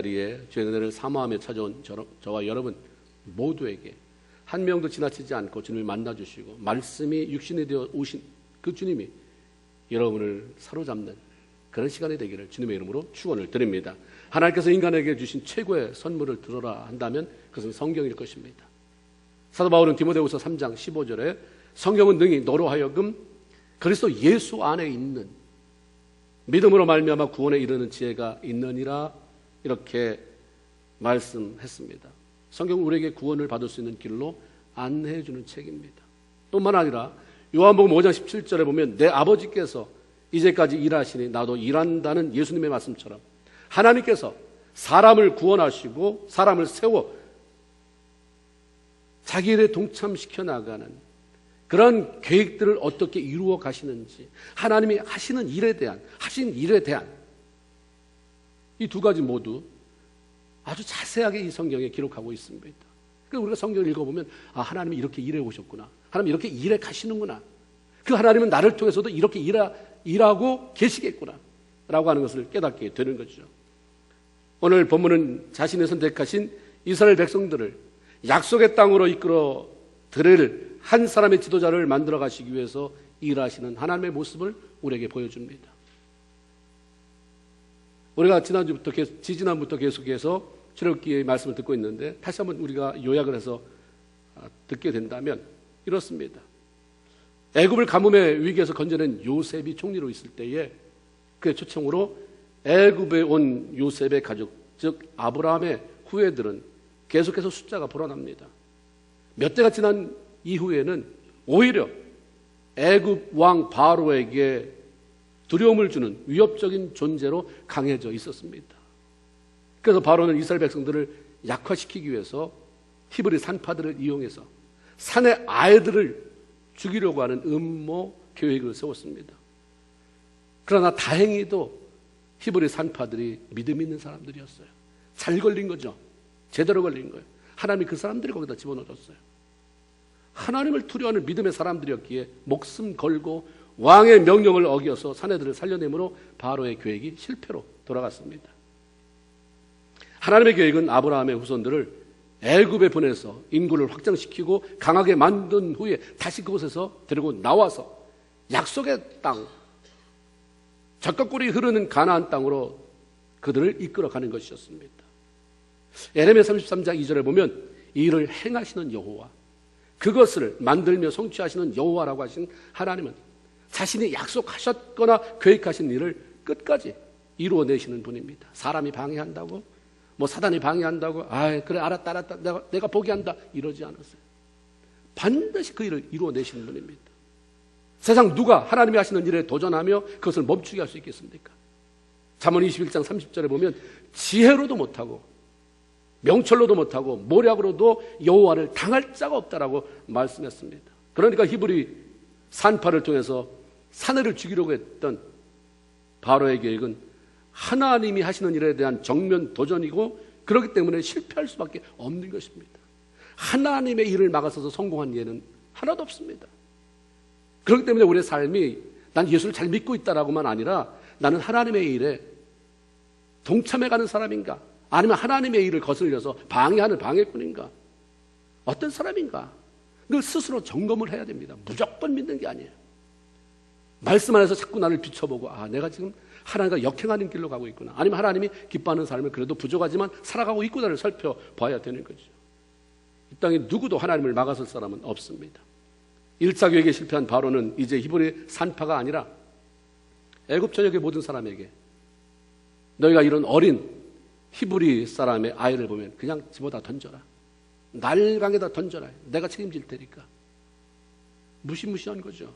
자리에 주의 은혜를 사모하며 찾아온 저와 여러분 모두에게 한 명도 지나치지 않고 주님을 만나주시고 말씀이 육신이 되어 오신 그 주님이 여러분을 사로잡는 그런 시간이 되기를 주님의 이름으로 축원을 드립니다. 하나님께서 인간에게 주신 최고의 선물을 들어라 한다면 그것은 성경일 것입니다. 사도 바울은 디모데후서 3장 15절에 성경은 능히 너로 하여금 그리스도 예수 안에 있는 믿음으로 말미암아 구원에 이르는 지혜가 있느니라 이렇게 말씀했습니다. 성경은 우리에게 구원을 받을 수 있는 길로 안내해 주는 책입니다. 뿐만 아니라 요한복음 5장 17절에 보면 내 아버지께서 이제까지 일하시니 나도 일한다는 예수님의 말씀처럼 하나님께서 사람을 구원하시고 사람을 세워 자기 일에 동참시켜 나가는 그런 계획들을 어떻게 이루어 가시는지 하나님이 하신 일에 대한 이 두 가지 모두 아주 자세하게 이 성경에 기록하고 있습니다. 그래서 우리가 성경을 읽어보면 하나님이 이렇게 일해 오셨구나, 하나님이 이렇게 일해 가시는구나, 그 하나님은 나를 통해서도 이렇게 일하고 계시겠구나 라고 하는 것을 깨닫게 되는 거죠. 오늘 본문은 자신이 선택하신 이스라엘 백성들을 약속의 땅으로 이끌어 들을 한 사람의 지도자를 만들어 가시기 위해서 일하시는 하나님의 모습을 우리에게 보여줍니다. 우리가 지지난부터 계속해서 출애굽기의 말씀을 듣고 있는데 다시 한번 우리가 요약을 해서 듣게 된다면 이렇습니다. 애굽을 가뭄의 위기에서 건져낸 요셉이 총리로 있을 때에 그의 초청으로 애굽에 온 요셉의 가족, 즉 아브라함의 후예들은 계속해서 숫자가 불어납니다. 몇 대가 지난 이후에는 오히려 애굽 왕 바로에게 두려움을 주는 위협적인 존재로 강해져 있었습니다. 그래서 바로는 이스라엘 백성들을 약화시키기 위해서 히브리 산파들을 이용해서 산의 아이들을 죽이려고 하는 음모 계획을 세웠습니다. 그러나 다행히도 히브리 산파들이 믿음 있는 사람들이었어요. 잘 걸린 거죠. 제대로 걸린 거예요. 하나님이 그 사람들이 거기다 집어넣어줬어요. 하나님을 두려워하는 믿음의 사람들이었기에 목숨 걸고 왕의 명령을 어겨서 사내들을 살려내므로 바로의 계획이 실패로 돌아갔습니다. 하나님의 계획은 아브라함의 후손들을 애굽에 보내서 인구를 확장시키고 강하게 만든 후에 다시 그곳에서 데리고 나와서 약속의 땅, 젖과 꿀이 흐르는 가나안 땅으로 그들을 이끌어가는 것이었습니다. 에레미야 33장 2절에 보면 이 일을 행하시는 여호와, 그것을 만들며 성취하시는 여호와라고 하신 하나님은 자신이 약속하셨거나 계획하신 일을 끝까지 이루어내시는 분입니다. 사람이 방해한다고, 사단이 방해한다고, 그래 알았다 내가 포기한다 이러지 않았어요. 반드시 그 일을 이루어내시는 분입니다. 세상 누가 하나님이 하시는 일에 도전하며 그것을 멈추게 할 수 있겠습니까? 잠언 21장 30절에 보면 지혜로도 못하고 명철로도 못하고 모략으로도 여호와를 당할 자가 없다라고 말씀했습니다. 그러니까 히브리 산파를 통해서 사내를 죽이려고 했던 바로의 계획은 하나님이 하시는 일에 대한 정면 도전이고 그렇기 때문에 실패할 수밖에 없는 것입니다. 하나님의 일을 막아서서 성공한 예는 하나도 없습니다. 그렇기 때문에 우리의 삶이 난 예수를 잘 믿고 있다라고만 아니라 나는 하나님의 일에 동참해가는 사람인가, 아니면 하나님의 일을 거슬려서 방해하는 방해꾼인가, 어떤 사람인가 늘 스스로 점검을 해야 됩니다. 무조건 믿는 게 아니에요. 말씀 안에서 자꾸 나를 비춰보고 내가 지금 하나님과 역행하는 길로 가고 있구나, 아니면 하나님이 기뻐하는 삶을 그래도 부족하지만 살아가고 있구나를 살펴봐야 되는 거죠. 이 땅에 누구도 하나님을 막아설 사람은 없습니다. 1차 계획에 실패한 바로는 이제 히브리 산파가 아니라 애굽 전역의 모든 사람에게 너희가 이런 어린 히브리 사람의 아이를 보면 그냥 집어다 던져라, 날강에다 던져라, 내가 책임질 테니까. 무시무시한 거죠.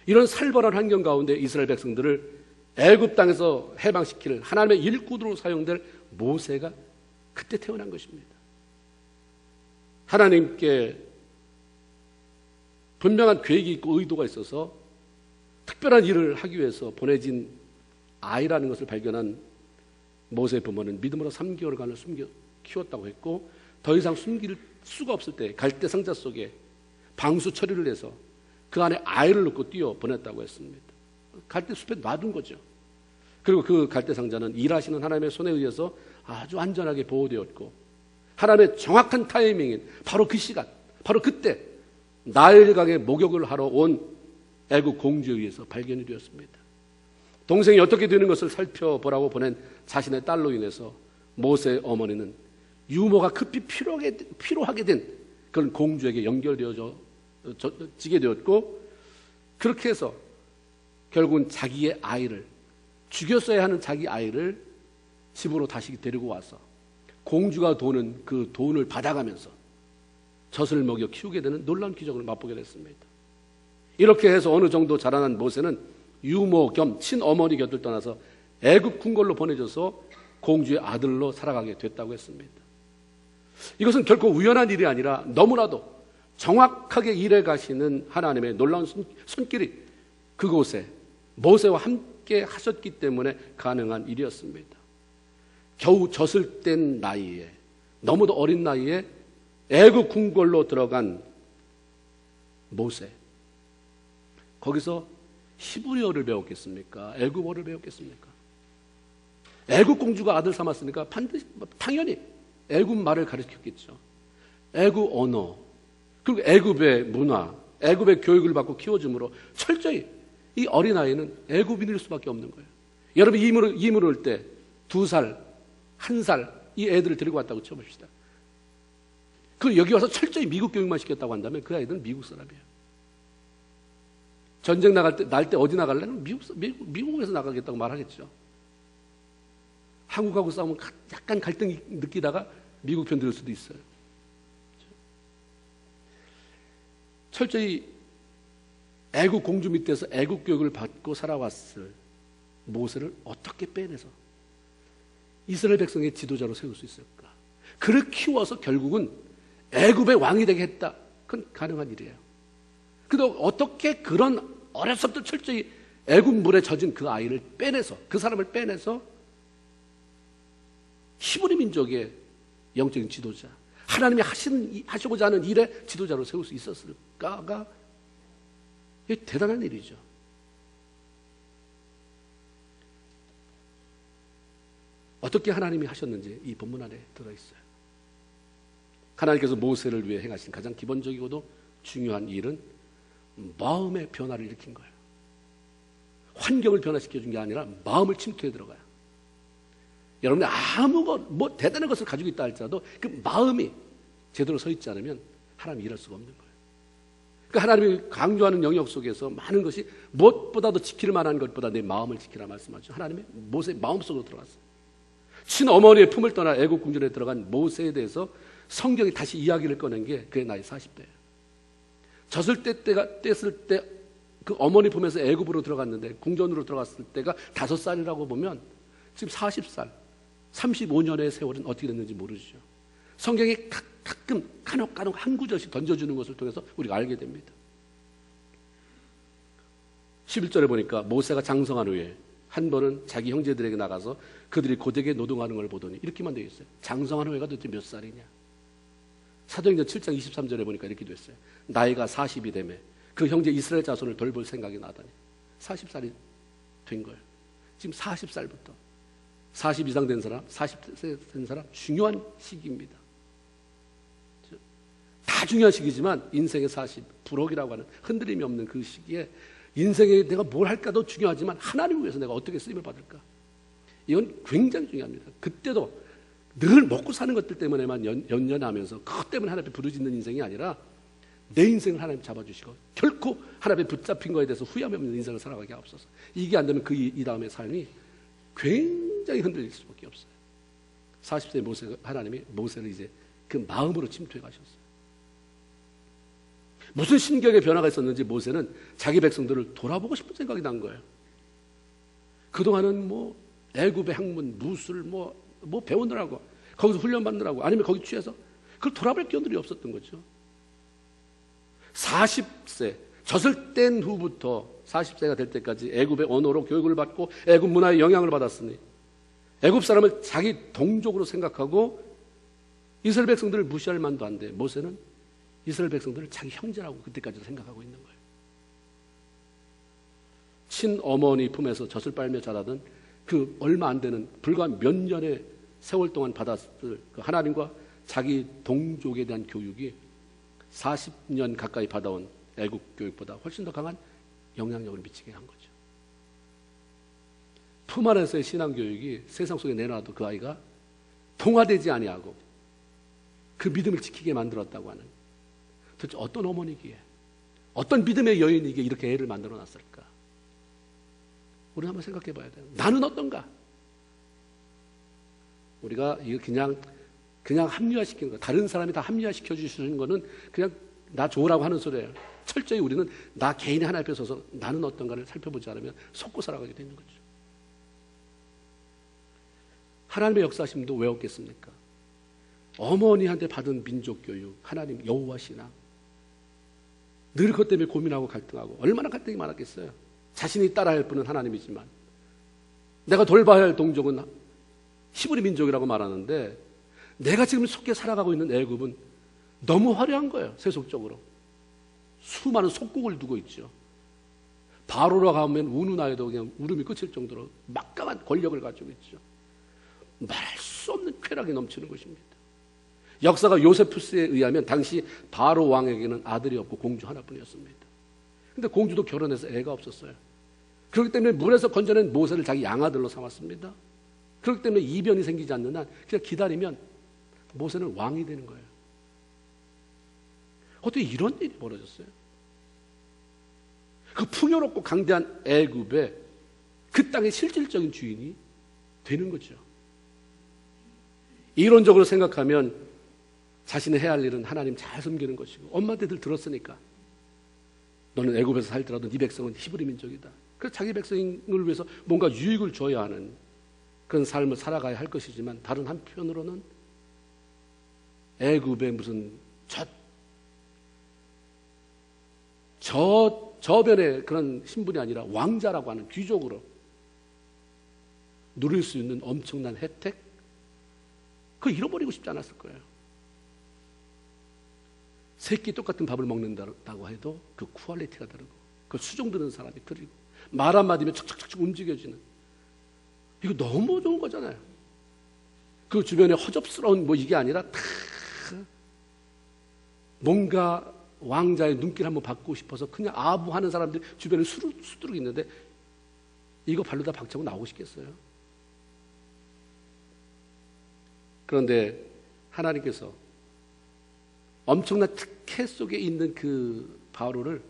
이런 살벌한 환경 가운데 이스라엘 백성들을 애굽 땅에서 해방시킬 하나님의 일꾼으로 사용될 모세가 그때 태어난 것입니다. 하나님께 분명한 계획이 있고 의도가 있어서 특별한 일을 하기 위해서 보내진 아이라는 것을 발견한 모세의 부모는 믿음으로 3개월간을 숨겨 키웠다고 했고, 더 이상 숨길 수가 없을 때 갈대 상자 속에 방수 처리를 해서 그 안에 아이를 넣고 뛰어 보냈다고 했습니다. 갈대 숲에 놔둔 거죠. 그리고 그 갈대 상자는 일하시는 하나님의 손에 의해서 아주 안전하게 보호되었고 하나님의 정확한 타이밍인 바로 그 시간, 바로 그때 나일강에 목욕을 하러 온 애굽 공주에 의해서 발견이 되었습니다. 동생이 어떻게 되는 것을 살펴보라고 보낸 자신의 딸로 인해서 모세의 어머니는 유모가 급히 필요하게 된 그런 공주에게 연결되어지게 되었고, 그렇게 해서 결국은 자기의 아이를, 죽였어야 하는 자기 아이를 집으로 다시 데리고 와서 공주가 도는 그 돈을 받아가면서 젖을 먹여 키우게 되는 놀라운 기적을 맛보게 됐습니다. 이렇게 해서 어느 정도 자라난 모세는 유모 겸 친어머니 곁을 떠나서 애굽 궁궐로 보내져서 공주의 아들로 살아가게 됐다고 했습니다. 이것은 결코 우연한 일이 아니라 너무나도 정확하게 일해 가시는 하나님의 놀라운 손길이 그곳에 모세와 함께 하셨기 때문에 가능한 일이었습니다. 겨우 젖을 뗀 나이에, 너무도 어린 나이에 애굽 궁궐로 들어간 모세, 거기서 히브리어를 배웠겠습니까? 애굽어를 배웠겠습니까? 애굽 공주가 아들 삼았으니까 당연히 애굽 말을 가르쳤겠죠. 애굽 언어, 그리고 애굽의 문화, 애굽의 교육을 받고 키워줌으로 철저히 이 어린아이는 애굽인일 수밖에 없는 거예요. 여러분 이물을 올 때 2살, 1살 이 애들을 데리고 왔다고 쳐봅시다. 그리고 여기 와서 철저히 미국 교육만 시켰다고 한다면 그 아이들은 미국 사람이에요. 전쟁 날 때 어디 나갈래는 미국에서 나가겠다고 말하겠죠. 한국하고 싸우면 약간 갈등이 느끼다가 미국 편 들을 수도 있어요. 철저히 애국 공주 밑에서 애국 교육을 받고 살아왔을 모세를 어떻게 빼내서 이스라엘 백성의 지도자로 세울 수 있을까? 그를 키워서 결국은 애굽의 왕이 되게 했다. 그건 가능한 일이에요. 그래도 어떻게 그런 어렸을 때 철저히 애굽 물에 젖은 그 아이를 빼내서, 그 사람을 빼내서 히브리 민족의 영적인 지도자, 하나님이 하시고자 하는 일의 지도자로 세울 수 있었을까가 대단한 일이죠. 어떻게 하나님이 하셨는지 이 본문 안에 들어있어요. 하나님께서 모세를 위해 행하신 가장 기본적이고도 중요한 일은 마음의 변화를 일으킨 거예요. 환경을 변화시켜준 게 아니라 마음을 침투해 들어가요. 여러분이 뭐 대단한 것을 가지고 있다 할지라도 그 마음이 제대로 서 있지 않으면 하나님이 일할 수가 없는 거예요. 그러니까 하나님이 강조하는 영역 속에서 많은 것이 무엇보다도 지킬 만한 것보다 내 마음을 지키라 말씀하죠. 하나님이 모세의 마음속으로 들어갔어요. 친어머니의 품을 떠나 애굽 궁전에 들어간 모세에 대해서 성경이 다시 이야기를 꺼낸 게 그의 나이 40대예요. 젖을 뗐을 때 그 어머니 품에서 애굽으로 들어갔는데 궁전으로 들어갔을 때가 5살이라고 보면 지금 40살, 35년의 세월은 어떻게 됐는지 모르죠. 성경이 가끔 간혹 한 구절씩 던져주는 것을 통해서 우리가 알게 됩니다. 11절에 보니까 모세가 장성한 후에 한 번은 자기 형제들에게 나가서 그들이 고되게 노동하는 걸 보더니 이렇게만 되어 있어요. 장성한 후에가 도대체 몇 살이냐? 사도행전 7장 23절에 보니까 이렇게 됐어요. 나이가 40이 되매 그 형제 이스라엘 자손을 돌볼 생각이 나더니 40살이 된 거예요. 지금 40살부터 40 이상 된 사람, 40세 된 사람 중요한 시기입니다. 다 중요한 시기지만 인생의 40, 불혹이라고 하는 흔들림이 없는 그 시기에 인생에 내가 뭘 할까도 중요하지만 하나님을 위해서 내가 어떻게 쓰임을 받을까? 이건 굉장히 중요합니다. 그때도 늘 먹고 사는 것들 때문에만 연연하면서 그것 때문에 하나님 앞에 부르짖는 인생이 아니라 내 인생을 하나님 잡아주시고 결코 하나님 앞에 붙잡힌 거에 대해서 후회함 없는 인생을 살아가게 하옵소서. 이게 안 되면 이 다음의 삶이 굉장히 흔들릴 수밖에 없어요. 40세 하나님이 모세를 이제 그 마음으로 침투해 가셨어요. 무슨 심경의 변화가 있었는지 모세는 자기 백성들을 돌아보고 싶은 생각이 난 거예요. 그동안은 뭐 애굽의 학문, 무술 뭐 배우느라고 거기서 훈련받느라고 아니면 거기 취해서 그걸 돌아볼 기운들이 없었던 거죠. 40세 젖을 뗀 후부터 40세가 될 때까지 애굽의 언어로 교육을 받고 애굽 문화의 영향을 받았으니 애굽 사람을 자기 동족으로 생각하고 이스라엘 백성들을 무시할 만도 한데 모세는 이스라엘 백성들을 자기 형제라고 그때까지도 생각하고 있는 거예요. 친어머니 품에서 젖을 빨며 자라던 그 얼마 안 되는 불과 몇 년의 세월 동안 받았을 그 하나님과 자기 동족에 대한 교육이 40년 가까이 받아온 애국 교육보다 훨씬 더 강한 영향력을 미치게 한 거죠. 품 안에서의 신앙교육이 세상 속에 내놔도 그 아이가 통화되지 아니하고 그 믿음을 지키게 만들었다고 하는, 도대체 어떤 어머니기에, 어떤 믿음의 여인이기에 이렇게 애를 만들어 놨을까? 우리 한번 생각해 봐야 돼요. 나는 어떤가? 우리가 이거 그냥 합리화시키는 거, 다른 사람이 다 합리화시켜 주시는 거는 그냥 나 좋으라고 하는 소리예요. 철저히 우리는 나 개인이 하나 앞에 서서 나는 어떤가를 살펴보지 않으면 속고 살아가게 되는 거죠. 하나님의 역사심도 왜 없겠습니까? 어머니한테 받은 민족교육, 하나님 여호와 신앙, 늘 그것 때문에 고민하고 갈등하고, 얼마나 갈등이 많았겠어요. 자신이 따라야 할 분은 하나님이지만 내가 돌봐야 할 동족은 히브리 민족이라고 말하는데, 내가 지금 속게 살아가고 있는 애굽은 너무 화려한 거예요. 세속적으로 수많은 속국을 두고 있죠. 바로로 가면 우는 나이도 그냥 울음이 끝일 정도로 막강한 권력을 가지고 있죠. 말할 수 없는 쾌락이 넘치는 것입니다. 역사가 요세푸스에 의하면 당시 바로 왕에게는 아들이 없고 공주 하나뿐이었습니다. 근데 공주도 결혼해서 애가 없었어요. 그렇기 때문에 물에서 건져낸 모세를 자기 양아들로 삼았습니다. 그렇기 때문에 이변이 생기지 않는 한 그냥 기다리면 모세는 왕이 되는 거예요. 어떻게 이런 일이 벌어졌어요? 그 풍요롭고 강대한 애굽에 그 땅의 실질적인 주인이 되는 거죠. 이론적으로 생각하면 자신이 해야 할 일은 하나님 잘 섬기는 것이고, 엄마한테 늘 들었으니까 너는 애굽에서 살더라도 네 백성은 히브리 민족이다. 그래서 자기 백성을 위해서 뭔가 유익을 줘야 하는 그런 삶을 살아가야 할 것이지만, 다른 한편으로는 애굽의 무슨 저변의 그런 신분이 아니라 왕자라고 하는 귀족으로 누릴 수 있는 엄청난 혜택, 그거 잃어버리고 싶지 않았을 거예요. 세 끼 똑같은 밥을 먹는다고 해도 그 퀄리티가 다르고, 그 수종 드는 사람이 틀리고, 말 한마디면 척척척 움직여지는, 이거 너무 좋은 거잖아요. 그 주변에 허접스러운 이게 아니라 다 뭔가 왕자의 눈길 한번 받고 싶어서 그냥 아부하는 사람들이 주변에 수두룩 있는데, 이거 발로다 박차고 나오고 싶겠어요? 그런데 하나님께서 엄청난 특혜 속에 있는 그 바로를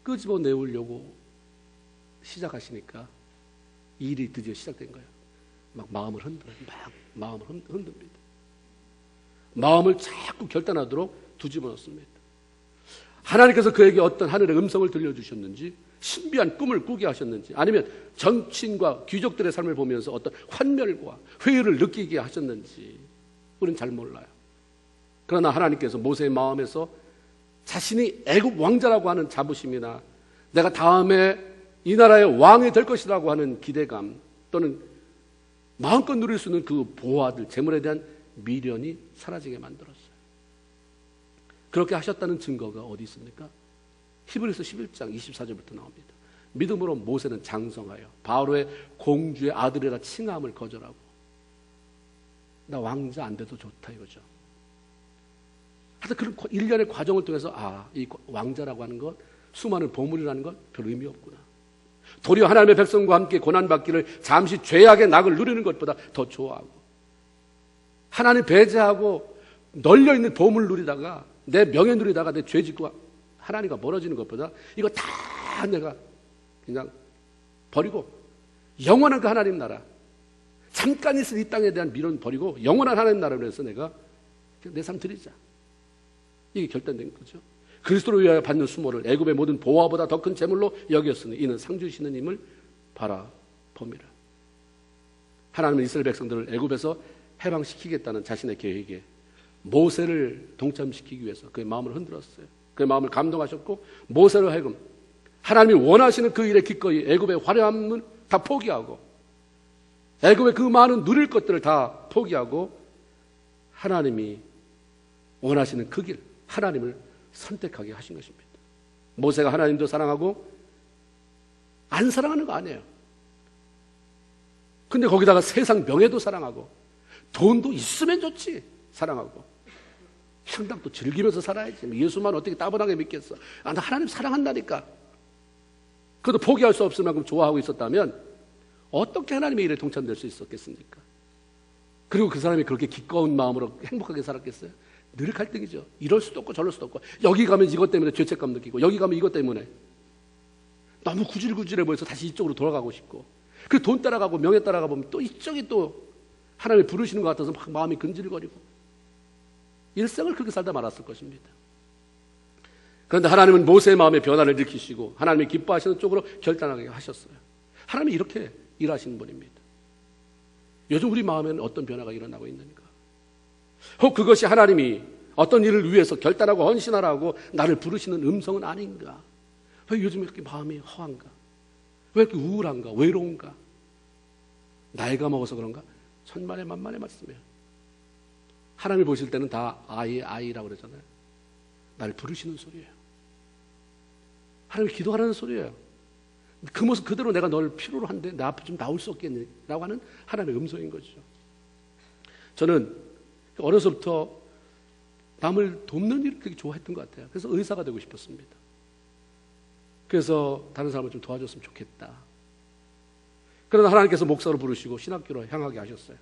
끄집어 내우려고 시작하시니까 일이 드디어 시작된 거예요. 막 마음을 흔들어요. 마음을 흔듭니다. 마음을 자꾸 결단하도록 뒤집어 놓습니다. 하나님께서 그에게 어떤 하늘의 음성을 들려주셨는지, 신비한 꿈을 꾸게 하셨는지, 아니면 정치인과 귀족들의 삶을 보면서 어떤 환멸과 회의를 느끼게 하셨는지 우리는 잘 몰라요. 그러나 하나님께서 모세의 마음에서 자신이 애굽 왕자라고 하는 자부심이나 내가 다음에 이 나라의 왕이 될 것이라고 하는 기대감, 또는 마음껏 누릴 수 있는 그 보화들, 재물에 대한 미련이 사라지게 만들었어요. 그렇게 하셨다는 증거가 어디 있습니까? 히브리서 11장 24절부터 나옵니다. 믿음으로 모세는 장성하여 바로의 공주의 아들이라 칭함을 거절하고, 나 왕자 안 돼도 좋다 이거죠. 하여튼 그런 일련의 과정을 통해서 이 왕자라고 하는 것, 수많은 보물이라는 것 별 의미 없구나. 도리어 하나님의 백성과 함께 고난받기를 잠시 죄악의 낙을 누리는 것보다 더 좋아하고, 하나님 배제하고 널려있는 보물 누리다가, 내 명예 누리다가 내 죄 짓고 하나님과 멀어지는 것보다 이거 다 내가 그냥 버리고 영원한 그 하나님 나라, 잠깐 있을 이 땅에 대한 미련 버리고 영원한 하나님 나라를 위해서 내가 내 삶 드리자, 이게 결단된 거죠. 그리스도를 위하여 받는 수모를 애굽의 모든 보화보다 더 큰 재물로 여겼으니 이는 상 주시는 힘을 바라봅니다. 하나님은 이스라엘 백성들을 애굽에서 해방시키겠다는 자신의 계획에 모세를 동참시키기 위해서 그의 마음을 흔들었어요. 그의 마음을 감동하셨고, 모세로 하여금 하나님이 원하시는 그 일에 기꺼이 애굽의 화려함을 다 포기하고, 애굽의 그 많은 누릴 것들을 다 포기하고 하나님이 원하시는 그 길, 하나님을 선택하게 하신 것입니다. 모세가 하나님도 사랑하고 안 사랑하는 거 아니에요. 근데 거기다가 세상 명예도 사랑하고 돈도 있으면 좋지. 사랑하고. 향당도 즐기면서 살아야지. 예수만 어떻게 따분하게 믿겠어. 나 하나님 사랑한다니까. 그래도 포기할 수 없을 만큼 좋아하고 있었다면 어떻게 하나님의 일에 동참될 수 있었겠습니까? 그리고 그 사람이 그렇게 기꺼운 마음으로 행복하게 살았겠어요? 늘 갈등이죠. 이럴 수도 없고 저럴 수도 없고, 여기 가면 이것 때문에 죄책감 느끼고, 여기 가면 이것 때문에 너무 구질구질해 보여서 다시 이쪽으로 돌아가고 싶고, 그 돈 따라가고 명예 따라가 보면 또 이쪽이 또 하나님이 부르시는 것 같아서 막 마음이 근질거리고, 일생을 그렇게 살다 말았을 것입니다. 그런데 하나님은 모세의 마음의 변화를 일으키시고 하나님이 기뻐하시는 쪽으로 결단하게 하셨어요. 하나님이 이렇게 일하시는 분입니다. 요즘 우리 마음에는 어떤 변화가 일어나고 있는가? 혹 그것이 하나님이 어떤 일을 위해서 결단하고 헌신하라고 나를 부르시는 음성은 아닌가? 왜 요즘 이렇게 마음이 허한가? 왜 이렇게 우울한가? 외로운가? 나이가 먹어서 그런가? 천만의 만만의 말씀이에요. 하나님이 보실 때는 다 아이라고 그러잖아요. 나를 부르시는 소리예요. 하나님이 기도하라는 소리예요. 그 모습 그대로 내가 널 필요로 한데 내 앞에 좀 나올 수 없겠니? 라고 하는 하나님의 음성인 거죠. 저는 어려서부터 남을 돕는 일을 되게 좋아했던 것 같아요. 그래서 의사가 되고 싶었습니다. 그래서 다른 사람을 좀 도와줬으면 좋겠다. 그러나 하나님께서 목사로 부르시고 신학교로 향하게 하셨어요.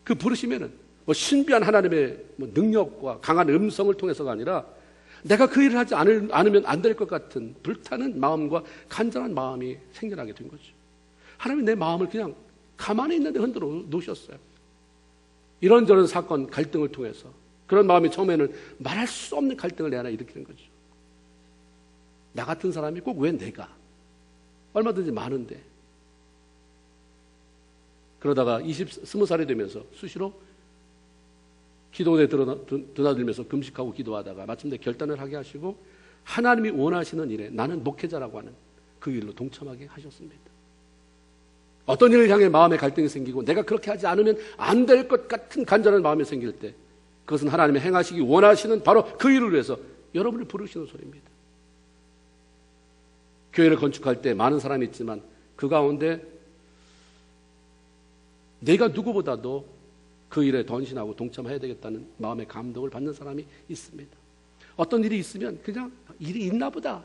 그 부르시면은 신비한 하나님의 능력과 강한 음성을 통해서가 아니라 내가 그 일을 하지 않으면 안 될 것 같은 불타는 마음과 간절한 마음이 생겨나게 된 거죠. 하나님이 내 마음을 그냥 가만히 있는데 흔들어 놓으셨어요. 이런저런 사건, 갈등을 통해서 그런 마음이 처음에는 말할 수 없는 갈등을 내 안에 일으키는 거죠. 나 같은 사람이 꼭 왜 내가? 얼마든지 많은데. 그러다가 20살이 되면서 수시로 기도에 드나들면서 금식하고 기도하다가 마침내 결단을 하게 하시고 하나님이 원하시는 일에 나는 목회자라고 하는 그 일로 동참하게 하셨습니다. 어떤 일을 향해 마음의 갈등이 생기고 내가 그렇게 하지 않으면 안 될 것 같은 간절한 마음이 생길 때 그것은 하나님이 행하시기 원하시는 바로 그 일을 위해서 여러분을 부르시는 소리입니다. 교회를 건축할 때 많은 사람이 있지만 그 가운데 내가 누구보다도 그 일에 헌신하고 동참해야 되겠다는 마음의 감동을 받는 사람이 있습니다. 어떤 일이 있으면 그냥 일이 있나 보다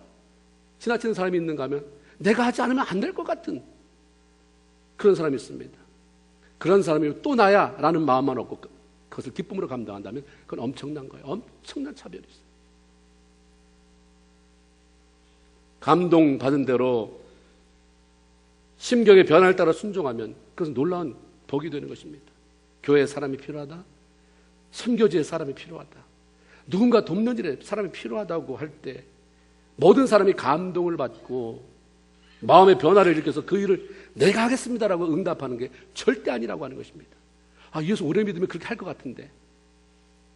지나치는 사람이 있는가 하면 내가 하지 않으면 안 될 것 같은 그런 사람이 있습니다. 그런 사람이 또 나야 라는 마음만 없고 그것을 기쁨으로 감당한다면 그건 엄청난 거예요. 엄청난 차별이 있어요. 감동받은 대로 심경의 변화를 따라 순종하면 그것은 놀라운 복이 되는 것입니다. 교회에 사람이 필요하다. 선교지에 사람이 필요하다. 누군가 돕는 일에 사람이 필요하다고 할 때 모든 사람이 감동을 받고 마음의 변화를 일으켜서 그 일을 내가 하겠습니다라고 응답하는 게 절대 아니라고 하는 것입니다. 예수 오래 믿으면 그렇게 할 것 같은데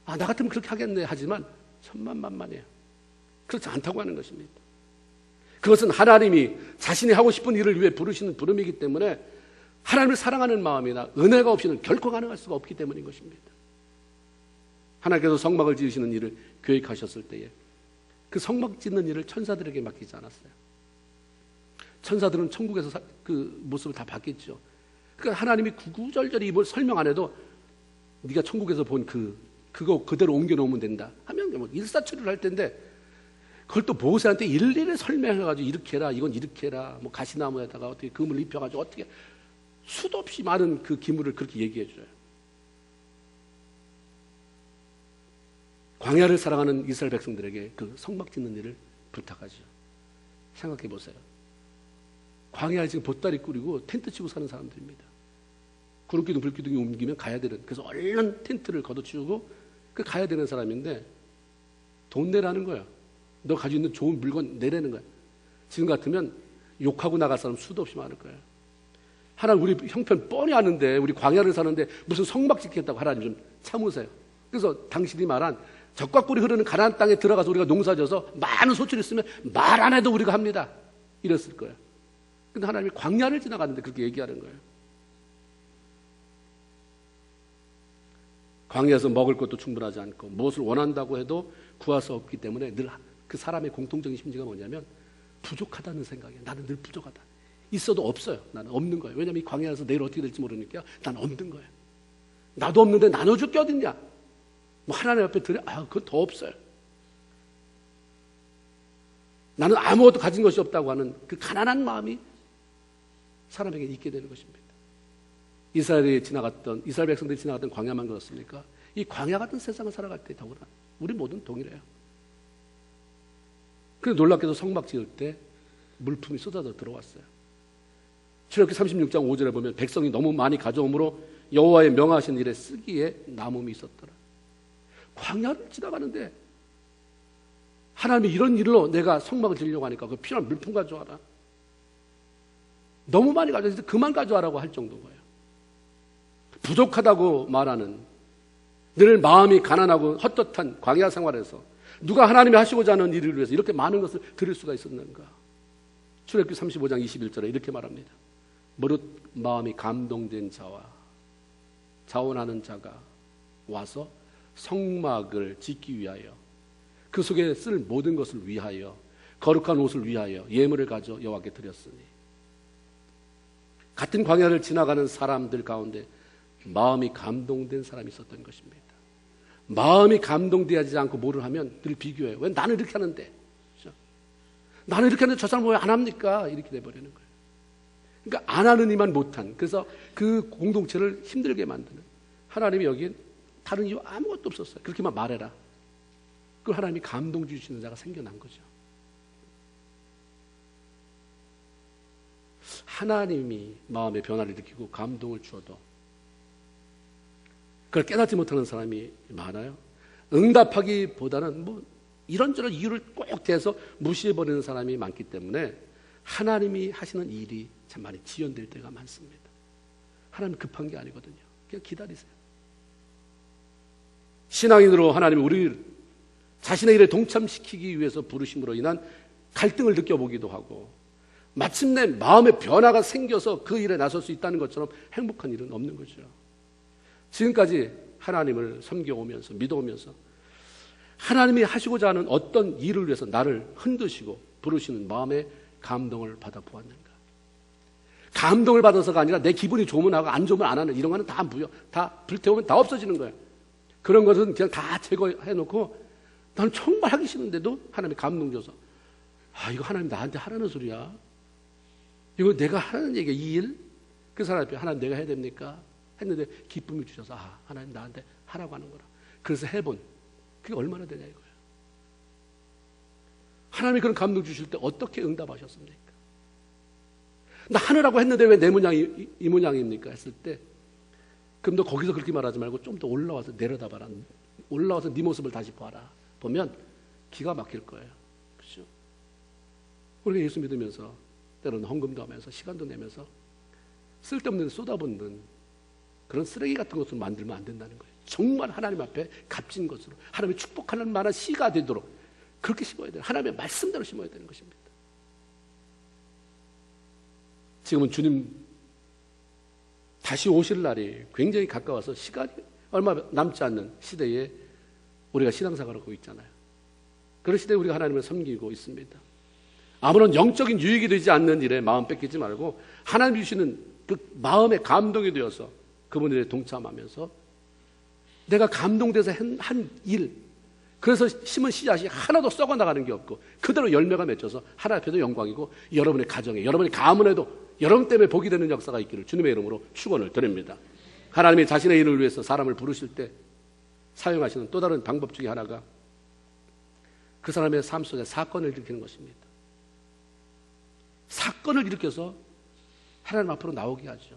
나 같으면 그렇게 하겠네 하지만 천만만만해요. 그렇지 않다고 하는 것입니다. 그것은 하나님이 자신이 하고 싶은 일을 위해 부르시는 부름이기 때문에 하나님을 사랑하는 마음이나 은혜가 없이는 결코 가능할 수가 없기 때문인 것입니다. 하나님께서 성막을 지으시는 일을 계획하셨을 때에 그 성막 짓는 일을 천사들에게 맡기지 않았어요. 천사들은 천국에서 그 모습을 다 봤겠죠. 그러니까 하나님이 구구절절히 뭘 설명 안 해도 네가 천국에서 본 그거 그대로 옮겨놓으면 된다 하면 뭐 일사처리를 할 텐데 그걸 또 모세한테 일일이 설명해가지고 이렇게 해라, 이건 이렇게 해라, 뭐 가시나무에다가 어떻게 금을 입혀가지고 어떻게 수도 없이 많은 그 기물을 그렇게 얘기해줘요. 광야를 사랑하는 이스라엘 백성들에게 그 성막 짓는 일을 부탁하죠. 생각해 보세요. 광야에 지금 보따리 꾸리고 텐트 치고 사는 사람들입니다. 구름기둥 불기둥이 옮기면 가야 되는, 그래서 얼른 텐트를 걷어치우고 그 가야 되는 사람인데 돈 내라는 거야. 너 가지고 있는 좋은 물건 내라는 거야. 지금 같으면 욕하고 나갈 사람 수도 없이 많을 거예요. 하나님 우리 형편 뻔히 아는데 우리 광야를 사는데 무슨 성막 짓겠다고 하나님 좀 참으세요. 그래서 당신이 말한 적과 꿀이 흐르는 가나안 땅에 들어가서 우리가 농사져서 많은 소출이 있으면 말 안 해도 우리가 합니다. 이랬을 거예요. 근데 하나님이 광야를 지나갔는데 그렇게 얘기하는 거예요. 광야에서 먹을 것도 충분하지 않고 무엇을 원한다고 해도 구할 수 없기 때문에 늘 그 사람의 공통적인 심지가 뭐냐면 부족하다는 생각이에요. 나는 늘 부족하다. 있어도 없어요. 나는 없는 거예요. 왜냐하면 이 광야에서 내일 어떻게 될지 모르니까 나는 없는 거예요. 나도 없는데 나눠줄 게 어딨냐? 뭐 하나님 앞에 드려? 그건 더 없어요. 나는 아무것도 가진 것이 없다고 하는 그 가난한 마음이 사람에게 있게 되는 것입니다. 이스라엘 백성들이 지나갔던 광야만 그렇습니까? 이 광야 같은 세상을 살아갈 때 더구나 우리 모두는 동일해요. 그런데 놀랍게도 성막 지을 때 물품이 쏟아져 들어왔어요. 출애굽기 36장 5절에 보면 백성이 너무 많이 가져오므로 여호와의 명하신 일에 쓰기에 남음이 있었더라. 광야를 지나가는데 하나님이 이런 일로 내가 성막을 지으려고 하니까 그 필요한 물품 가져와라. 너무 많이 가져와서 그만 가져와라고 할 정도인 거예요. 부족하다고 말하는 늘 마음이 가난하고 헛헛한 광야 생활에서 누가 하나님이 하시고자 하는 일을 위해서 이렇게 많은 것을 드릴 수가 있었는가? 출애굽기 35장 21절에 이렇게 말합니다. 무릇 마음이 감동된 자와 자원하는 자가 와서 성막을 짓기 위하여 그 속에 쓸 모든 것을 위하여 거룩한 옷을 위하여 예물을 가져 여호와께 드렸으니 같은 광야를 지나가는 사람들 가운데 마음이 감동된 사람이 있었던 것입니다. 마음이 감동되지 않고 뭐를 하면 늘 비교해요. 왜 나는 이렇게 하는데? 그렇죠? 나는 이렇게 하는데 저 사람은 왜 안 합니까? 이렇게 돼버리는 거예요. 그러니까 안 하는 이만 못한, 그래서 그 공동체를 힘들게 만드는, 하나님이 여기엔 다른 이유 아무것도 없었어요. 그렇게만 말해라. 그걸 하나님이 감동 주시는 자가 생겨난 거죠. 하나님이 마음의 변화를 일으키고 감동을 주어도 그걸 깨닫지 못하는 사람이 많아요. 응답하기보다는 뭐 이런저런 이유를 꼭 대서 무시해버리는 사람이 많기 때문에 하나님이 하시는 일이 참 많이 지연될 때가 많습니다. 하나님 급한 게 아니거든요. 그냥 기다리세요. 신앙인으로 하나님이 우리를 자신의 일에 동참시키기 위해서 부르심으로 인한 갈등을 느껴보기도 하고 마침내 마음의 변화가 생겨서 그 일에 나설 수 있다는 것처럼 행복한 일은 없는 거죠. 지금까지 하나님을 섬겨오면서 믿어오면서 하나님이 하시고자 하는 어떤 일을 위해서 나를 흔드시고 부르시는 마음의 감동을 받아 보았는가? 감동을 받아서가 아니라 내 기분이 좋으면 하고 안 좋으면 안 하는 이런 거는 다 무효. 다 불태우면 다 없어지는 거예요. 그런 것은 그냥 다 제거해놓고 나는 정말 하기 싫은데도 하나님이 감동 줘서 이거 하나님 나한테 하라는 소리야. 이거 내가 하는 얘기야. 이 일? 그 사람 앞에 하나님 내가 해야 됩니까? 했는데 기쁨을 주셔서 하나님 나한테 하라고 하는 거라. 그래서 해본 그게 얼마나 되냐 이거예요. 하나님이 그런 감동 주실 때 어떻게 응답하셨습니까? 나 하느라고 했는데 왜 내 모양이 이 모양입니까? 했을 때 그럼 너 거기서 그렇게 말하지 말고 좀 더 올라와서 내려다봐라. 올라와서 네 모습을 다시 봐라. 보면 기가 막힐 거예요. 그렇죠? 우리가 예수 믿으면서 때로는 헌금도 하면서 시간도 내면서 쓸데없는 데 쏟아붓는 그런 쓰레기 같은 것으로 만들면 안 된다는 거예요. 정말 하나님 앞에 값진 것으로 하나님이 축복하는 만한 씨가 되도록 그렇게 심어야 돼요. 하나님의 말씀대로 심어야 되는 것입니다. 지금은 주님 다시 오실 날이 굉장히 가까워서 시간이 얼마 남지 않는 시대에 우리가 신앙생활을 하고 있잖아요. 그런 시대에 우리가 하나님을 섬기고 있습니다. 아무런 영적인 유익이 되지 않는 일에 마음 뺏기지 말고 하나님 주시는 그 마음의 감동이 되어서 그분들에 동참하면서 내가 감동돼서 한 일, 그래서 심은 씨앗이 하나도 썩어나가는 게 없고 그대로 열매가 맺혀서 하나님 앞에도 영광이고 여러분의 가정에, 여러분의 가문에도 여러분 때문에 복이 되는 역사가 있기를 주님의 이름으로 축원을 드립니다. 하나님이 자신의 일을 위해서 사람을 부르실 때 사용하시는 또 다른 방법 중에 하나가 그 사람의 삶 속에 사건을 일으키는 것입니다. 사건을 일으켜서 하나님 앞으로 나오게 하죠.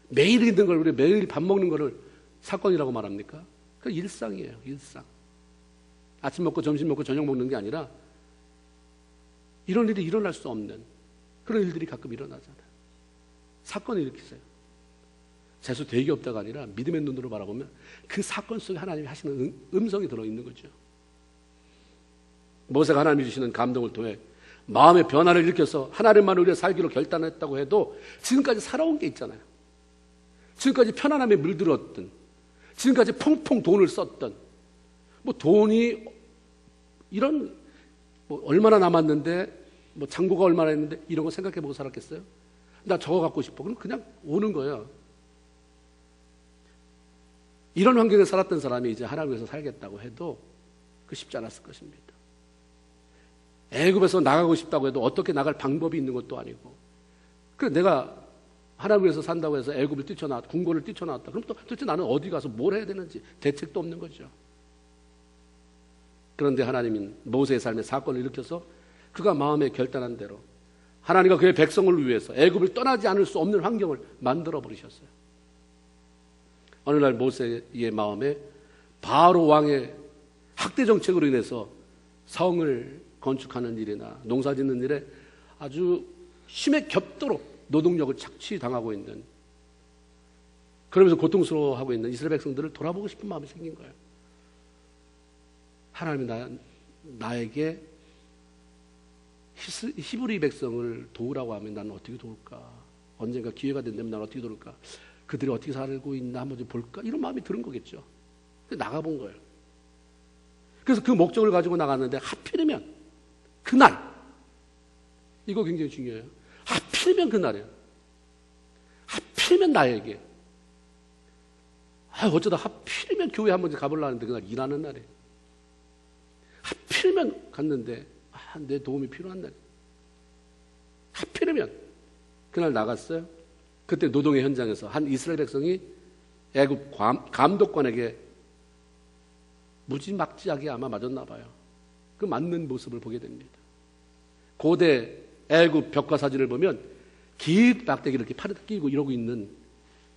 매일 있는 걸, 우리 매일 밥 먹는 거를 사건이라고 말합니까? 그 일상이에요. 일상. 아침 먹고 점심 먹고 저녁 먹는 게 아니라 이런 일이 일어날 수 없는 그런 일들이 가끔 일어나잖아요. 사건을 일으키세요. 재수 되게 없다가 아니라 믿음의 눈으로 바라보면 그 사건 속에 하나님이 하시는 음성이 들어있는 거죠. 모세가 하나님이 주시는 감동을 통해 마음의 변화를 일으켜서 하나님만 우리가 살기로 결단했다고 해도 지금까지 살아온 게 있잖아요. 지금까지 편안함에 물들었던, 지금까지 펑펑 돈을 썼던, 뭐 돈이 이런 뭐 얼마나 남았는데, 뭐 잔고가 얼마나 있는데 이런 거 생각해보고 살았겠어요? 나 저거 갖고 싶어. 그럼 그냥 오는 거예요. 이런 환경에 살았던 사람이 이제 하나님 위해서 살겠다고 해도 그 쉽지 않았을 것입니다. 애굽에서 나가고 싶다고 해도 어떻게 나갈 방법이 있는 것도 아니고, 그래 내가 하나님 위해서 산다고 해서 애굽을 뛰쳐나왔다, 궁궐을 뛰쳐나왔다. 그럼 또 도대체 나는 어디 가서 뭘 해야 되는지 대책도 없는 거죠. 그런데 하나님은 모세의 삶의 사건을 일으켜서 그가 마음에 결단한 대로 하나님과 그의 백성을 위해서 애굽을 떠나지 않을 수 없는 환경을 만들어 버리셨어요. 어느 날 모세의 마음에 바로 왕의 학대 정책으로 인해서 성을 건축하는 일이나 농사 짓는 일에 아주 힘에 겹도록 노동력을 착취당하고 있는, 그러면서 고통스러워하고 있는 이스라엘 백성들을 돌아보고 싶은 마음이 생긴 거예요. 하나님이 나에게 히브리 백성을 도우라고 하면 나는 어떻게 도울까? 언젠가 기회가 된다면 나는 어떻게 도울까? 그들이 어떻게 살고 있나 한번 좀 볼까? 이런 마음이 드는 거겠죠. 나가본 거예요. 그래서 그 목적을 가지고 나갔는데 하필이면 그날, 이거 굉장히 중요해요. 하필이면 그날이에요. 하필이면 나에게. 어쩌다 하필이면 교회 한번 가보려는데 그날 일하는 날이에요. 하필이면 갔는데 내 도움이 필요한 날이에요. 하필이면 그날 나갔어요. 그때 노동의 현장에서 한 이스라엘 백성이 애굽 감독관에게 무지막지하게 아마 맞았나 봐요. 그 맞는 모습을 보게 됩니다. 고대 애굽 벽화 사진을 보면 긴 막대기를 이렇게 팔에 끼고 이러고 있는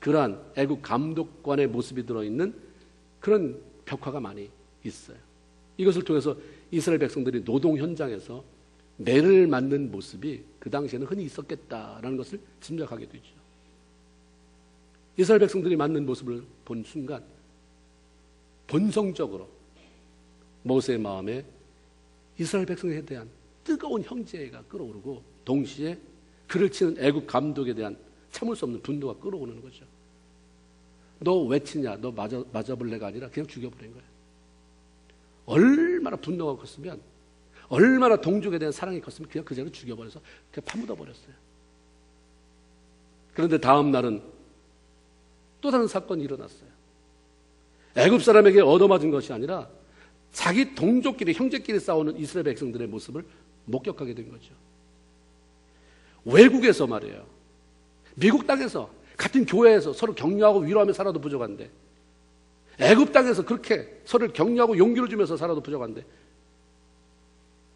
그러한 애굽 감독관의 모습이 들어있는 그런 벽화가 많이 있어요. 이것을 통해서 이스라엘 백성들이 노동 현장에서 매를 맞는 모습이 그 당시에는 흔히 있었겠다라는 것을 짐작하게 되죠. 이스라엘 백성들이 맞는 모습을 본 순간 본성적으로 모세의 마음에 이스라엘 백성에 대한 뜨거운 형제가 끌어오르고 동시에 그를 치는 애굽 감독에 대한 참을 수 없는 분노가 끌어오는 거죠. 너 왜 치냐? 너 맞아볼래가 아니라 그냥 죽여버린 거예요. 얼마나 분노가 컸으면, 얼마나 동족에 대한 사랑이 컸으면 그냥 그 자리로 죽여버려서 그냥 파묻어 버렸어요. 그런데 다음 날은 또 다른 사건이 일어났어요. 애굽 사람에게 얻어맞은 것이 아니라 자기 동족끼리, 형제끼리 싸우는 이스라엘 백성들의 모습을 목격하게 된 거죠. 외국에서 말이에요. 미국 땅에서 같은 교회에서 서로 격려하고 위로하며 살아도 부족한데, 애굽 땅에서 그렇게 서로를 격려하고 용기를 주면서 살아도 부족한데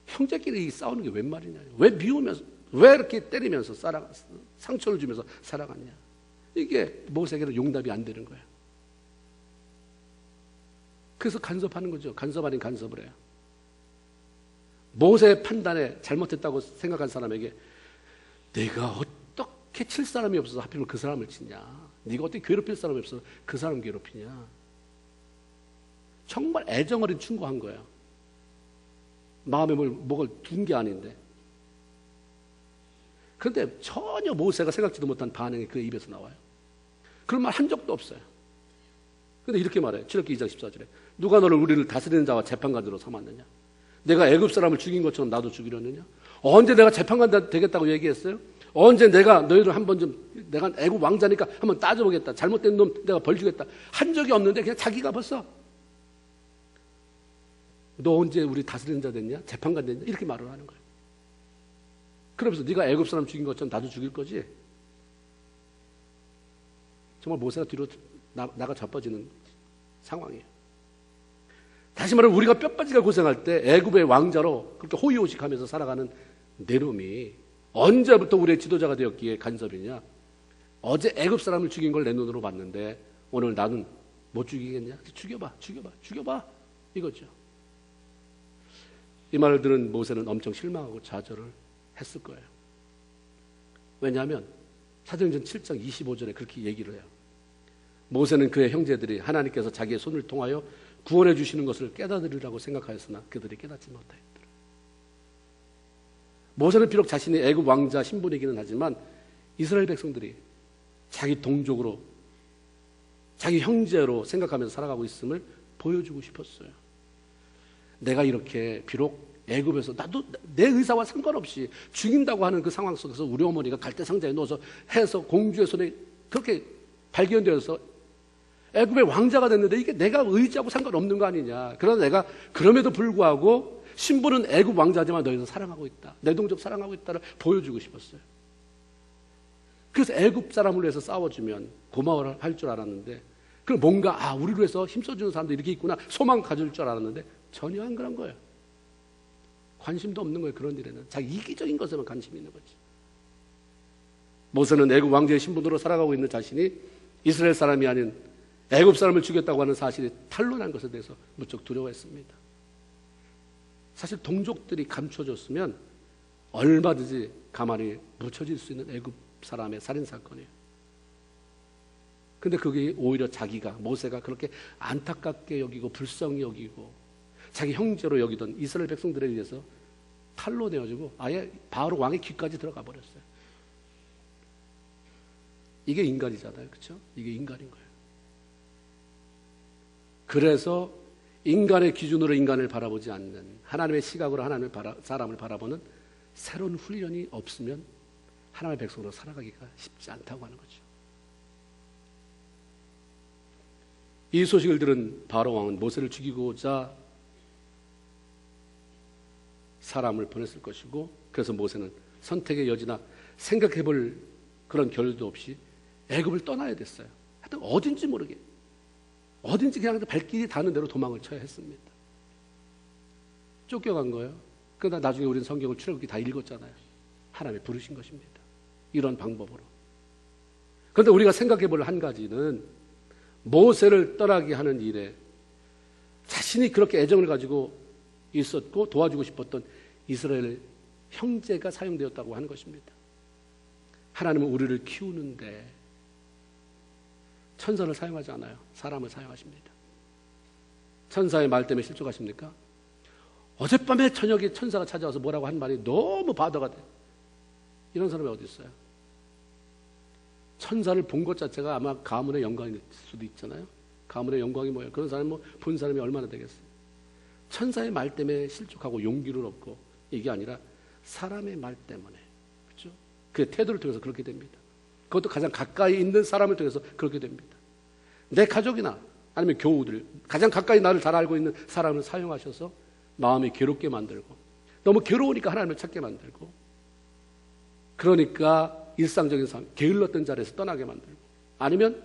형제끼리 싸우는 게 웬 말이냐? 왜 미우면서, 왜 이렇게 때리면서 상처를 주면서 살아갔냐? 이게 모세에게는 용납이 안 되는 거예요. 그래서 간섭하는 거죠. 간섭 아닌 간섭을 해요. 모세의 판단에 잘못했다고 생각한 사람에게 내가 어떻게 칠 사람이 없어서 하필이면 그 사람을 치냐? 네가 어떻게 괴롭힐 사람이 없어서 그 사람 괴롭히냐? 정말 애정어린 충고한 거예요. 마음에 뭐가 둔 게 아닌데. 그런데 전혀 모세가 생각지도 못한 반응이 그 입에서 나와요. 그런 말 한 적도 없어요. 그런데 이렇게 말해요. 출애굽기 2장 14절에 누가 너를 우리를 다스리는 자와 재판관으로 삼았느냐? 내가 애굽 사람을 죽인 것처럼 나도 죽이려느냐? 언제 내가 재판관 되겠다고 얘기했어요? 언제 내가 너희를 한번 좀, 내가 애굽 왕자니까 한번 따져보겠다, 잘못된 놈 내가 벌 주겠다 한 적이 없는데 그냥 자기가 벌써 너 언제 우리 다스리는 자 됐냐? 재판관 됐냐? 이렇게 말을 하는 거예요. 그러면서 네가 애굽 사람 죽인 것처럼 나도 죽일 거지? 정말 모세가 뒤로 나가 자빠지는 상황이에요. 다시 말하면 우리가 뼈빠지가 고생할 때 애굽의 왕자로 그렇게 호의호식하면서 살아가는 내놈이 언제부터 우리의 지도자가 되었기에 간섭이냐? 어제 애굽 사람을 죽인 걸 내 눈으로 봤는데 오늘 나는 못 죽이겠냐? 죽여봐 이거죠. 이 말을 들은 모세는 엄청 실망하고 좌절을 했을 거예요. 왜냐하면 사도행전 7장 25절에 그렇게 얘기를 해요. 모세는 그의 형제들이 하나님께서 자기의 손을 통하여 구원해 주시는 것을 깨닫으리라고 생각하였으나 그들이 깨닫지 못하였더라. 모세는 비록 자신이 애굽 왕자 신분이기는 하지만 이스라엘 백성들이 자기 동족으로, 자기 형제로 생각하면서 살아가고 있음을 보여주고 싶었어요. 내가 이렇게 비록 애굽에서 나도 내 의사와 상관없이 죽인다고 하는 그 상황 속에서 우리 어머니가 갈대 상자에 넣어서 해서 공주의 손에 그렇게 발견되어서 애굽의 왕자가 됐는데 이게 내가 의지하고 상관없는 거 아니냐. 그러나 내가 그럼에도 불구하고 신부는 애굽 왕자지만 너희도 사랑하고 있다. 내 동족 사랑하고 있다를 보여주고 싶었어요. 그래서 애굽 사람을 위해서 싸워주면 고마워할 줄 알았는데 그럼 뭔가 우리를 위해서 힘써주는 사람도 이렇게 있구나 소망 가질 줄 알았는데 전혀 안 그런 거예요. 관심도 없는 거예요. 그런 일에는 자기 이기적인 것에만 관심이 있는 거지. 모세는 애굽 왕자의 신분으로 살아가고 있는 자신이 이스라엘 사람이 아닌 애굽 사람을 죽였다고 하는 사실이 탄로난 것에 대해서 무척 두려워했습니다. 사실 동족들이 감춰줬으면 얼마든지 가만히 묻혀질 수 있는 애굽 사람의 살인사건이에요. 근데 그게 오히려 자기가 모세가 그렇게 안타깝게 여기고 불쌍히 여기고 자기 형제로 여기던 이스라엘 백성들에 의해서 탈로 내어지고 아예 바로 왕의 귀까지 들어가 버렸어요. 이게 인간이잖아요. 그렇죠? 이게 인간인 거예요. 그래서 인간의 기준으로 인간을 바라보지 않는 하나님의 시각으로 사람을 바라보는 새로운 훈련이 없으면 하나님의 백성으로 살아가기가 쉽지 않다고 하는 거죠. 이 소식을 들은 바로 왕은 모세를 죽이고자 사람을 보냈을 것이고 그래서 모세는 선택의 여지나 생각해볼 그런 결도 없이 애굽을 떠나야 됐어요. 하여튼 어딘지 모르게 어딘지 그냥 발길이 닿는 대로 도망을 쳐야 했습니다. 쫓겨간 거예요. 그러나 나중에 우리는 성경을 출애굽기 다 읽었잖아요. 하나님이 부르신 것입니다. 이런 방법으로. 그런데 우리가 생각해볼 한 가지는 모세를 떠나게 하는 일에 자신이 그렇게 애정을 가지고 있었고 도와주고 싶었던 이스라엘 형제가 사용되었다고 하는 것입니다. 하나님은 우리를 키우는데 천사를 사용하지 않아요. 사람을 사용하십니다. 천사의 말 때문에 실족하십니까? 어젯밤에 저녁에 천사가 찾아와서 뭐라고 한 말이 너무 바더가 돼. 이런 사람이 어디 있어요? 천사를 본 것 자체가 아마 가문의 영광일 수도 있잖아요. 가문의 영광이 뭐예요? 그런 사람이 본 사람이 얼마나 되겠어요? 천사의 말 때문에 실족하고 용기를 얻고 이게 아니라 사람의 말 때문에 그렇죠? 그의 태도를 통해서 그렇게 됩니다. 그것도 가장 가까이 있는 사람을 통해서 그렇게 됩니다. 내 가족이나 아니면 교우들 가장 가까이 나를 잘 알고 있는 사람을 사용하셔서 마음이 괴롭게 만들고 너무 괴로우니까 하나님을 찾게 만들고 그러니까 일상적인 삶 게을렀던 자리에서 떠나게 만들고 아니면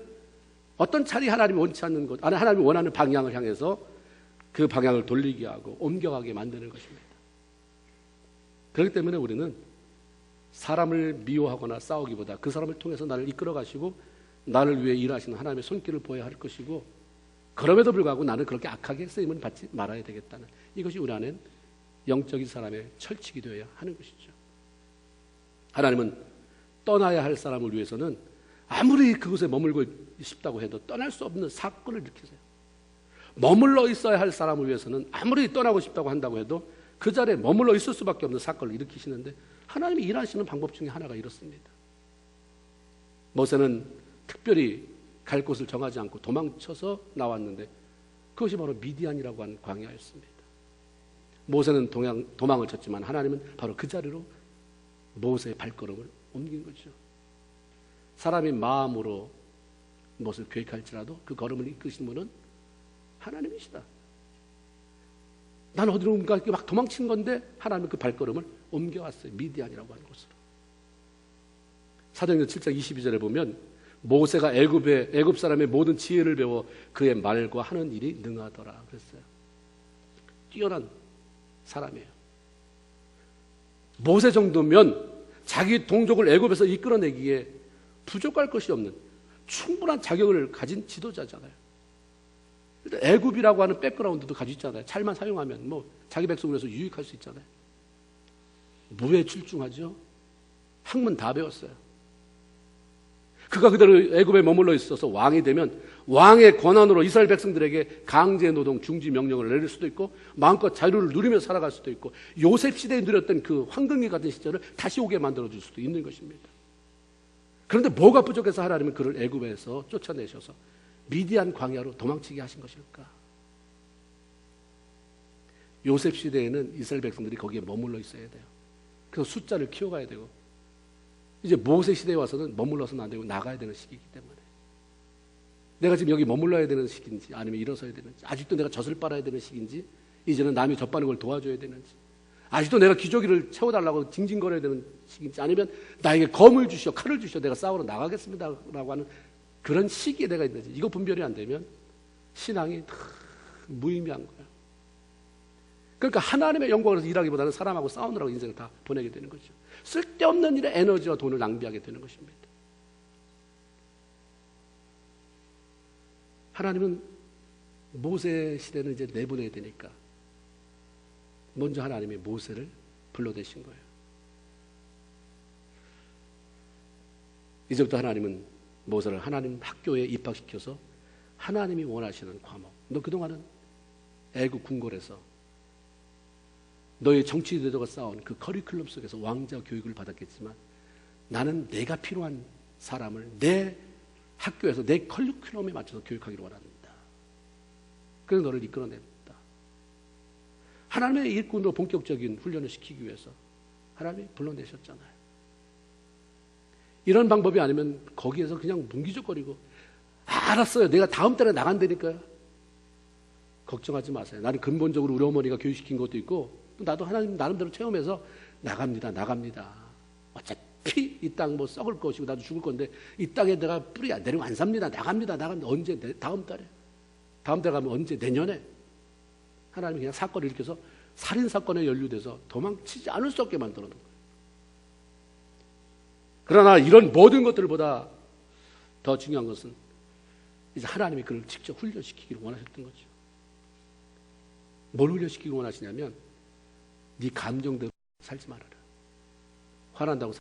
어떤 자리 하나님이 원치 않는 것 아니 하나님이 원하는 방향을 향해서 그 방향을 돌리게 하고 옮겨가게 만드는 것입니다. 그렇기 때문에 우리는 사람을 미워하거나 싸우기보다 그 사람을 통해서 나를 이끌어 가시고 나를 위해 일하시는 하나님의 손길을 보여야 할 것이고 그럼에도 불구하고 나는 그렇게 악하게 쓰임을 받지 말아야 되겠다는 이것이 우리 안엔 영적인 사람의 철칙이 되어야 하는 것이죠. 하나님은 떠나야 할 사람을 위해서는 아무리 그곳에 머물고 싶다고 해도 떠날 수 없는 사건을 일으키세요. 머물러 있어야 할 사람을 위해서는 아무리 떠나고 싶다고 한다고 해도 그 자리에 머물러 있을 수밖에 없는 사건을 일으키시는데 하나님이 일하시는 방법 중에 하나가 이렇습니다. 모세는 특별히 갈 곳을 정하지 않고 도망쳐서 나왔는데 그것이 바로 미디안이라고 하는 광야였습니다. 모세는 도망을 쳤지만 하나님은 바로 그 자리로 모세의 발걸음을 옮긴 거죠. 사람이 마음으로 무엇을 계획할지라도 그 걸음을 이끄시는 분은 하나님이시다. 난 어디로 막 도망친 건데 하나님은 그 발걸음을 옮겨왔어요. 미디안이라고 하는 곳으로. 사도행전 7장 22절에 보면 모세가 애굽 사람의 모든 지혜를 배워 그의 말과 하는 일이 능하더라 그랬어요. 뛰어난 사람이에요. 모세 정도면 자기 동족을 애굽에서 이끌어내기에 부족할 것이 없는 충분한 자격을 가진 지도자잖아요. 애굽이라고 하는 백그라운드도 가지고 있잖아요. 잘만 사용하면 자기 백성을 위해서 유익할 수 있잖아요. 무에 출중하죠. 학문 다 배웠어요. 그가 그대로 애굽에 머물러 있어서 왕이 되면 왕의 권한으로 이스라엘 백성들에게 강제 노동 중지 명령을 내릴 수도 있고 마음껏 자유를 누리며 살아갈 수도 있고 요셉 시대에 누렸던 그 황금기 같은 시절을 다시 오게 만들어줄 수도 있는 것입니다. 그런데 뭐가 부족해서 하나님은 그를 애굽에서 쫓아내셔서 미디안 광야로 도망치게 하신 것일까? 요셉 시대에는 이스라엘 백성들이 거기에 머물러 있어야 돼요. 그래서 숫자를 키워가야 되고 이제 모세 시대에 와서는 머물러서는 안 되고 나가야 되는 시기이기 때문에 내가 지금 여기 머물러야 되는 시기인지 아니면 일어서야 되는지, 아직도 내가 젖을 빨아야 되는 시기인지, 이제는 남이 젖 빠는 걸 도와줘야 되는지, 아직도 내가 기저귀를 채워달라고 징징거려야 되는 시기인지, 아니면 나에게 검을 주시오, 칼을 주시오, 내가 싸우러 나가겠습니다라고 하는 그런 시기에 내가 있는지, 이거 분별이 안 되면 신앙이 무의미한 거야. 그러니까 하나님의 영광을 위해서 일하기보다는 사람하고 싸우느라고 인생을 다 보내게 되는 거죠. 쓸데없는 일에 에너지와 돈을 낭비하게 되는 것입니다. 하나님은 모세 시대는 이제 내보내야 되니까 먼저 하나님이 모세를 불러대신 거예요. 이제부터 하나님은 모세를 하나님 학교에 입학시켜서 하나님이 원하시는 과목, 너 그동안은 애국 궁궐에서 너의 정치 리더가 쌓은 그 커리큘럼 속에서 왕자 교육을 받았겠지만 나는 내가 필요한 사람을 내 학교에서 내 커리큘럼에 맞춰서 교육하기를 원합니다. 그래서 너를 이끌어냅니다. 하나님의 일꾼으로 본격적인 훈련을 시키기 위해서 하나님이 불러내셨잖아요. 이런 방법이 아니면 거기에서 그냥 뭉기적거리고 알았어요, 내가 다음 달에 나간다니까요. 걱정하지 마세요. 나는 근본적으로 우리 어머니가 교육시킨 것도 있고 나도 하나님 나름대로 체험해서 나갑니다. 어차피 이 땅 뭐 썩을 것이고 나도 죽을 건데 이 땅에 내가 뿌리 안 내리고 안 삽니다. 나갑니다. 언제? 다음 달에. 다음 달에 가면 언제? 내년에. 하나님이 그냥 사건을 일으켜서 살인사건에 연루돼서 도망치지 않을 수 없게 만들어 놓은 거예요. 그러나 이런 모든 것들보다 더 중요한 것은 이제 하나님이 그를 직접 훈련시키기를 원하셨던 거죠. 뭘 훈련시키기를 원하시냐면 네 감정대로 살지 말아라. 화난다고